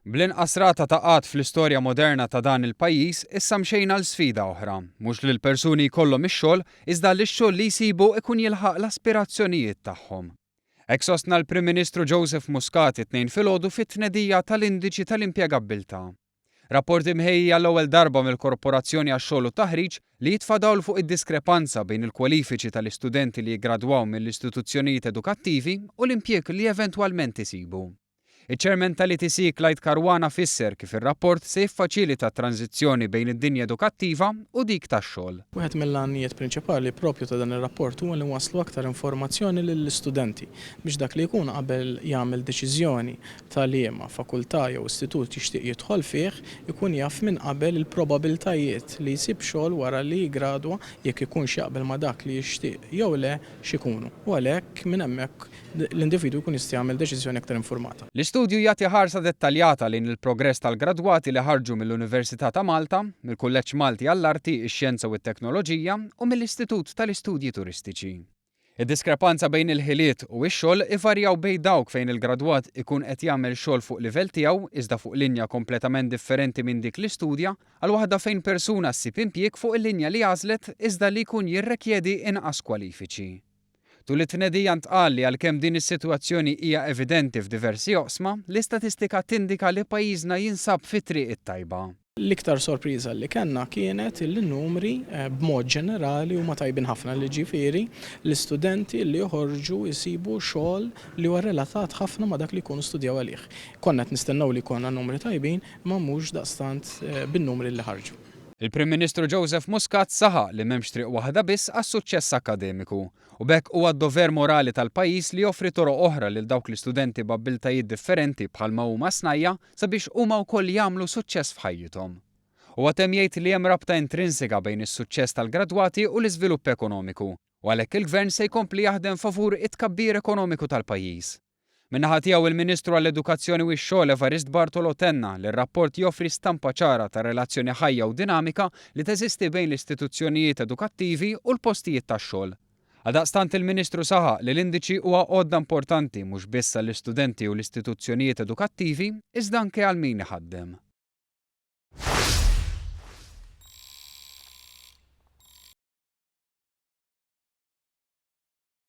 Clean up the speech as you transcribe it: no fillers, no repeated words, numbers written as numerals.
Bl-inqas rata ta' qatt fl-istorja moderna ta' dan il-pajjiż issa mxejna l-sfida oħra, mhux li l-persuni jkollhom ix-xogħol iżda li x-xogħol li jsibu ikun jilħaq l-aspirazzjonijiet tagħhom. Hekk sostna l-Prim Ministru Joseph Muscat it-tnejn filgħodu fit-tnedija tal-indiċi tal-impjegabbiltà. Rapport imħejja l-ewwel darba mill-Korporazzjoni għax-xogħol u taħriġ li jitfadawl fuq id-diskrepanza bejn il-kwalifiċi tal-istudenti li jiggradwaw mill-istituzzjonijiet edukattivi u l-impjieg li eventwalment isibu. Iċ-Chairman tal-ITC Clyde Caruana fisser kif ir-rapport se jiffaċilita t-tranzizzjoni bejn id-dinja edukattiva u dik tax-xogħol. Wieħed mill-għanijiet prinċipali proprju ta' dan ir-rapport huwa li waslu aktar informazzjoni lill-istudenti biex dak li jkun qabel jagħmel deċiżjoni tal-liema fakultà jew istitut jixtieq jidħol fih ikun jaf minn qabel il-probabbiltajiet li jsib xogħol wara li jgradwa jekk ikunx jaqbel ma' dak li jixtieq jew le x'ikunu. U għalhekk minn hemmhekk l-individwu jkun jista' jagħmel deċiżjoni aktar informata. L-istudju jagħti ħarsa dettaljata lejn il-progress tal-gradwati li ħarġu mill-Università ta' Malta, mill-Kulleġġ Malti għall-Arti, ix-Xjenza u t-Teknoloġija u mill-Istitut tal-Istudji Turistiċi. Id-diskrepanza bejn il-ħiliet u x-xogħol ivarjaw bejn dawk fejn il-gradwat ikun qed jagħmel xogħol fuq livell tiegħu iżda fuq linja kompletament differenti minn dik l-istudja għal waħda fejn persuna ssib impjieg fuq il-linja li għażlet iżda li jkun jirrikjedi inqas kwalifiċi. Tul it-tnedija ntqal li għalkemm din is-sitwazzjoni hija evidenti f'diversi oqsma, l-istatistika tindika li pajjiżna jinsab fit-triq it-tajba. L-iktar sorpriża li kellna kienet il-numri b'mod ġenerali huma tajbin ħafna li ġifieri l-istudenti li joħorġu jsibu xogħol li huwa relatat ħafna ma' dak li jkunu studjaw għalih. Konna qed nistennew li jkollna numri tajbin ma mhux daqstant bin-numri li ħarġu. Il-Prim Ministru Joseph Muscat saħaq li m'hemmx triq waħda biss għas-suċċess akademiku u bekk huwa d-dover morali tal-pajjiż li joffri toroq oħra lil dawk l-istudenti b'abbiltajiet differenti bħalma huma snajja sabiex huma wkoll jagħmlu suċċess f'ħajjithom. Huwa temm jgħid li hemm rabta intrinsika bejn is-suċċess tal-gradwati u l-iżvilupp ekonomiku u għalhekk il-Gvern se jkompli jaħdem favur it-tkabbir ekonomiku tal-pajjiż. Min-naħa tiegħu il-Ministru għall-Edukazzjoni u x-Xogħol Evarist Bartolo tenna li r-rapport joffri stampa ċara ta' relazzjoni ħajja u dinamika li teżisti bejn l-istituzzjonijiet edukattivi u l-postijiet tax-xogħol. Għaldaqstant il-Ministru saħaq li l-indiċi huwa għodda importanti mhux biss għall-istudenti u l-istituzzjonijiet edukattivi iżda anke għal min iħaddem.